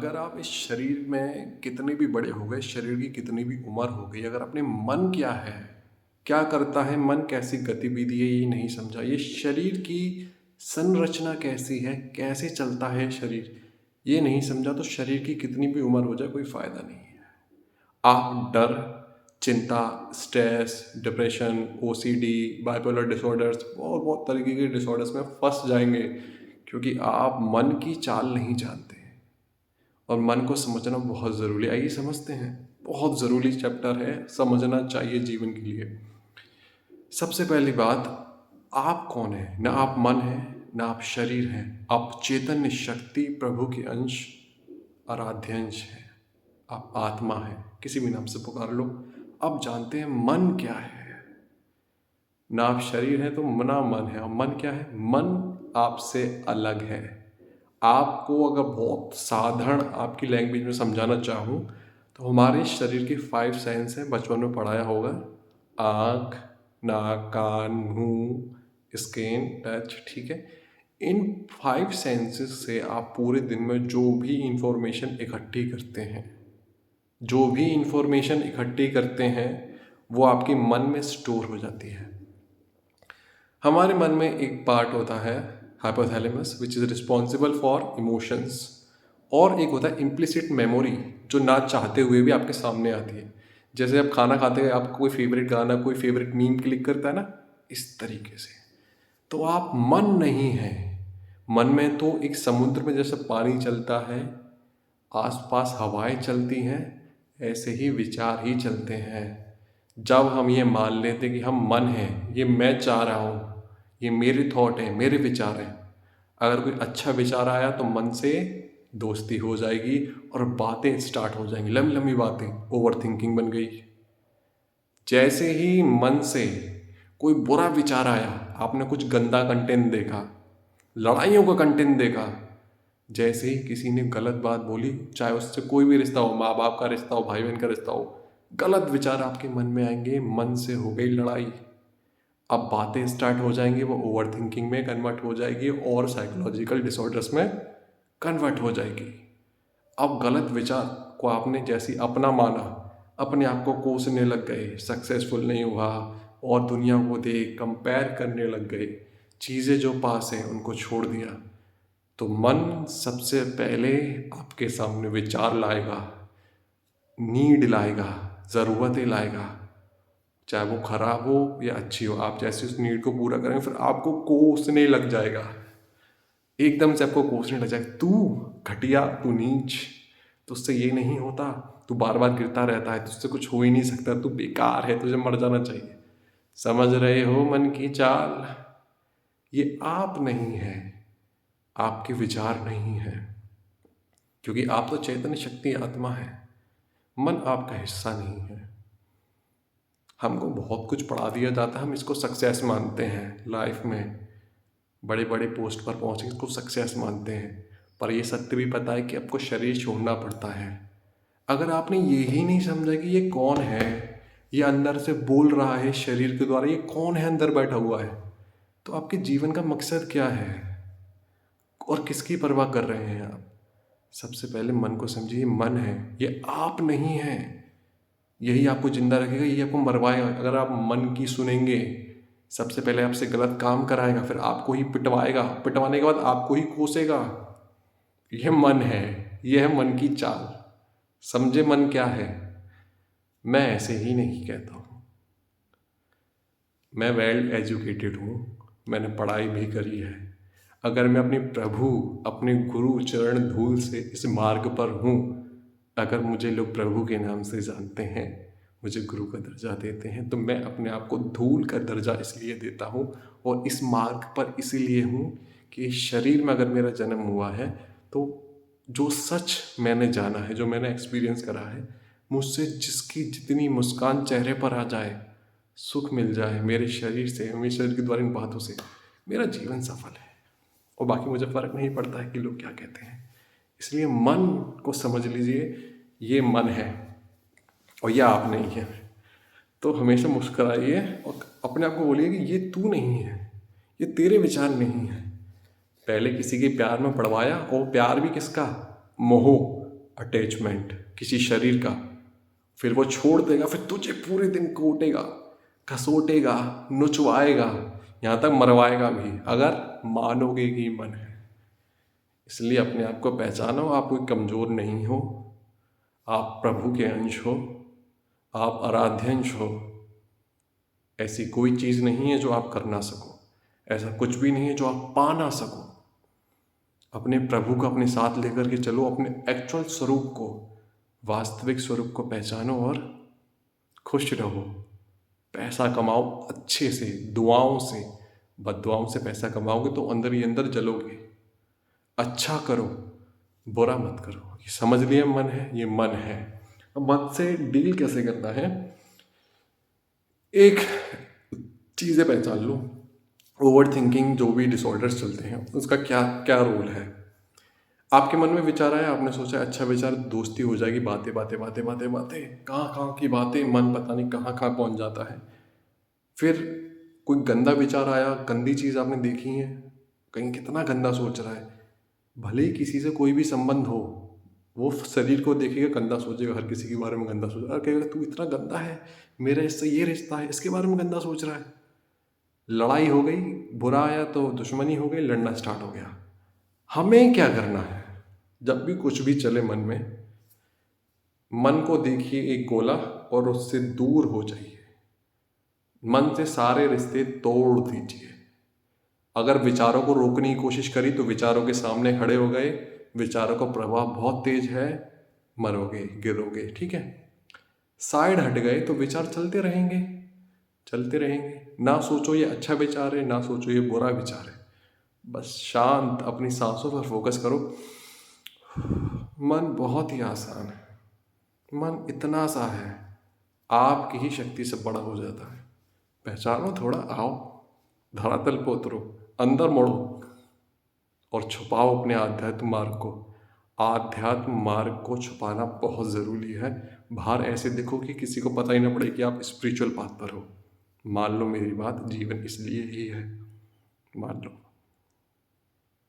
अगर आप इस शरीर में कितने भी बड़े हो गए, शरीर की कितनी भी उम्र हो गई, अगर अपने मन क्या है, क्या करता है मन, कैसी गतिविधि है, ये नहीं समझा, ये शरीर की संरचना कैसी है, कैसे चलता है शरीर, ये नहीं समझा, तो शरीर की कितनी भी उम्र हो जाए कोई फ़ायदा नहीं है। आप डर, चिंता, stress, depression, OCD, bipolar disorders, बहुत बहुत तरीके के डिसऑर्डर्स में फंस जाएंगे, क्योंकि आप मन की चाल नहीं जानते। और मन को समझना बहुत ज़रूरी है। आइए समझते हैं। बहुत ज़रूरी चैप्टर है, समझना चाहिए जीवन के लिए। सबसे पहली बात, आप कौन हैं? ना आप मन हैं, ना आप शरीर हैं। आप चैतन्य शक्ति, प्रभु के अंश, आराध्य अंश हैं। आप आत्मा हैं, किसी भी नाम से पुकार लो। अब जानते हैं मन क्या है। ना आप शरीर है तो ना मन है। और मन क्या है? मन आपसे अलग है। आपको अगर बहुत साधारण आपकी लैंग्वेज में समझाना चाहूँ तो हमारे शरीर के 5 सेंस हैं, बचपन में पढ़ाया होगा। आँख, नाक, कान, मुंह, स्किन, टच, ठीक है। इन 5 सेंसेस से आप पूरे दिन में जो भी इंफॉर्मेशन इकट्ठी करते हैं, वो आपके मन में स्टोर हो जाती है। हमारे मन में एक पार्ट होता है hypothalamus, which is responsible for emotions, और एक होता है इम्प्लिसिट मेमोरी, जो ना चाहते हुए भी आपके सामने आती है। जैसे आप खाना खाते हैं, आपको कोई फेवरेट गाना, कोई फेवरेट मीम क्लिक करता है ना, इस तरीके से। तो आप मन नहीं हैं। मन में तो एक समुद्र में जैसे पानी चलता है, आसपास हवाएं चलती हैं, ऐसे ही विचार ही चलते हैं। जब हम ये मान लेते कि हम मन हैं, ये मैं चाह रहा हूँ, ये मेरे थॉट हैं, मेरे विचार हैं, अगर कोई अच्छा विचार आया तो मन से दोस्ती हो जाएगी और बातें स्टार्ट हो जाएंगी, लंबी लंबी बातें, ओवर थिंकिंग बन गई। जैसे ही मन से कोई बुरा विचार आया, आपने कुछ गंदा कंटेंट देखा, लड़ाइयों का कंटेंट देखा, जैसे ही किसी ने गलत बात बोली, चाहे उससे कोई भी रिश्ता हो, माँ बाप का रिश्ता हो, भाई बहन का रिश्ता हो, गलत विचार आपके मन में आएंगे, मन से हो गई लड़ाई। अब बातें स्टार्ट हो जाएंगी, वो ओवर थिंकिंग में कन्वर्ट हो जाएगी और साइकोलॉजिकल डिसऑर्डर्स में कन्वर्ट हो जाएगी। अब गलत विचार को आपने जैसी अपना माना, अपने आप को कोसने लग गए, सक्सेसफुल नहीं हुआ, और दुनिया को देख कंपेयर करने लग गए, चीज़ें जो पास हैं उनको छोड़ दिया, तो मन सबसे पहले आपके सामने विचार लाएगा, नीड लाएगा, ज़रूरतें लाएगा, चाहे वो खराब हो या अच्छी हो। आप जैसे उस नीड को पूरा करेंगे, फिर आपको कोसने लग जाएगा, एकदम से आपको कोसने लग जाएगा, तू घटिया, तू नीच, तुझसे ये नहीं होता, तू बार बार गिरता रहता है, तुझसे कुछ हो ही नहीं सकता, तू बेकार है, तुझे मर जाना चाहिए। समझ रहे हो मन की चाल? ये आप नहीं है, आपके विचार नहीं है, क्योंकि आप तो चैतन्य शक्ति आत्मा है। मन आपका हिस्सा नहीं है। हमको बहुत कुछ पढ़ा दिया जाता है, हम इसको सक्सेस मानते हैं लाइफ में, बड़े बड़े पोस्ट पर पहुँचे इसको सक्सेस मानते हैं, पर ये सत्य भी पता है कि आपको शरीर छोड़ना पड़ता है। अगर आपने ये ही नहीं समझा कि ये कौन है, ये अंदर से बोल रहा है शरीर के द्वारा, ये कौन है अंदर बैठा हुआ है, तो आपके जीवन का मकसद क्या है और किसकी परवाह कर रहे हैं आप? सबसे पहले मन को समझिए, मन है, ये आप नहीं है। यही आपको जिंदा रखेगा, यही आपको मरवाएगा। अगर आप मन की सुनेंगे, सबसे पहले आपसे गलत काम कराएगा, फिर आपको ही पिटवाएगा, पिटवाने के बाद आपको ही कोसेगा। यह मन है, यह है मन की चाल। समझे मन क्या है? मैं ऐसे ही नहीं कहता हूँ, मैं वेल एजुकेटेड हूँ, मैंने पढ़ाई भी करी है। अगर मैं अपने प्रभु, अपने गुरु चरण धूल से इस मार्ग पर हूँ, अगर मुझे लोग प्रभु के नाम से जानते हैं, मुझे गुरु का दर्जा देते हैं, तो मैं अपने आप को धूल का दर्जा इसलिए देता हूँ और इस मार्ग पर इसीलिए हूँ कि इस शरीर में अगर मेरा जन्म हुआ है तो जो सच मैंने जाना है, जो मैंने एक्सपीरियंस करा है, मुझसे जिसकी जितनी मुस्कान चेहरे पर आ जाए, सुख मिल जाए मेरे शरीर से, मेरे शरीर के द्वारा इन बातों से, मेरा जीवन सफल है। और बाकी मुझे फ़र्क नहीं पड़ता है कि लोग क्या कहते हैं। इसलिए मन को समझ लीजिए, ये मन है और यह आप नहीं है। तो हमेशा मुस्कुराइए और अपने आप को बोलिए कि ये तू नहीं है, ये तेरे विचार नहीं है। पहले किसी के प्यार में पड़वाया, और प्यार भी किसका? मोह, अटैचमेंट किसी शरीर का, फिर वो छोड़ देगा, फिर तुझे पूरे दिन कोटेगा, घसोटेगा, नुचवाएगा, यहाँ तक मरवाएगा भी, अगर मानोगे कि मन है। इसलिए अपने आप को पहचानो, आप कोई कमज़ोर नहीं हो, आप प्रभु के अंश हो, आप आराध्यांश हो। ऐसी कोई चीज़ नहीं है जो आप कर ना सको, ऐसा कुछ भी नहीं है जो आप पा ना सको। अपने प्रभु को अपने साथ लेकर के चलो, अपने एक्चुअल स्वरूप को, वास्तविक स्वरूप को पहचानो और खुश रहो। पैसा कमाओ अच्छे से, दुआओं से, बद्दुआओं से पैसा कमाओगे तो अंदर ही अंदर जलोगे। अच्छा करो, बुरा मत करो। ये समझ लिया मन है, ये मन है। अब मन से डील कैसे करना है, एक चीज़ें पहचान लो। ओवर थिंकिंग जो भी डिसऑर्डर्स चलते हैं उसका क्या क्या रोल है। आपके मन में विचार आया, आपने सोचा अच्छा विचार, दोस्ती हो जाएगी, बातें बातें बातें बातें बातें, कहाँ कहाँ की बातें, मन पता नहीं कहाँ कहाँ पहुँच जाता है। फिर कोई गंदा विचार आया, गंदी चीज़ आपने देखी है, कहीं कितना गंदा सोच रहा है। भले ही किसी से कोई भी संबंध हो, वो शरीर को देखेगा गंदा सोचेगा, हर किसी के बारे में गंदा सोचेगा, कहेगा तू इतना गंदा है, मेरा इससे ये रिश्ता है, इसके बारे में गंदा सोच रहा है। लड़ाई हो गई, बुरा आया तो दुश्मनी हो गई, लड़ना स्टार्ट हो गया। हमें क्या करना है, जब भी कुछ भी चले मन को देखिए एक गोला और उससे दूर हो जाइए। मन से सारे रिश्ते तोड़ दीजिए। अगर विचारों को रोकने की कोशिश करी तो विचारों के सामने खड़े हो गए, विचारों का प्रभाव बहुत तेज है, मरोगे, गिरोगे, ठीक है। साइड हट गए तो विचार चलते रहेंगे, चलते रहेंगे। ना सोचो ये अच्छा विचार है, ना सोचो ये बुरा विचार है, बस शांत अपनी सांसों पर फोकस करो। मन बहुत ही आसान है, मन इतना सा है, आपकी ही शक्ति से बड़ा हो जाता है। पहचानो, थोड़ा आओ, धरातल पर उतरो, अंदर मुड़ो और छुपाओ अपने आध्यात्म मार्ग को। आध्यात्म मार्ग को छुपाना बहुत ज़रूरी है। बाहर ऐसे देखो कि किसी को पता ही ना पड़े कि आप स्पिरिचुअल पाथ पर हो। मान लो मेरी बात, जीवन इसलिए ही है, मान लो।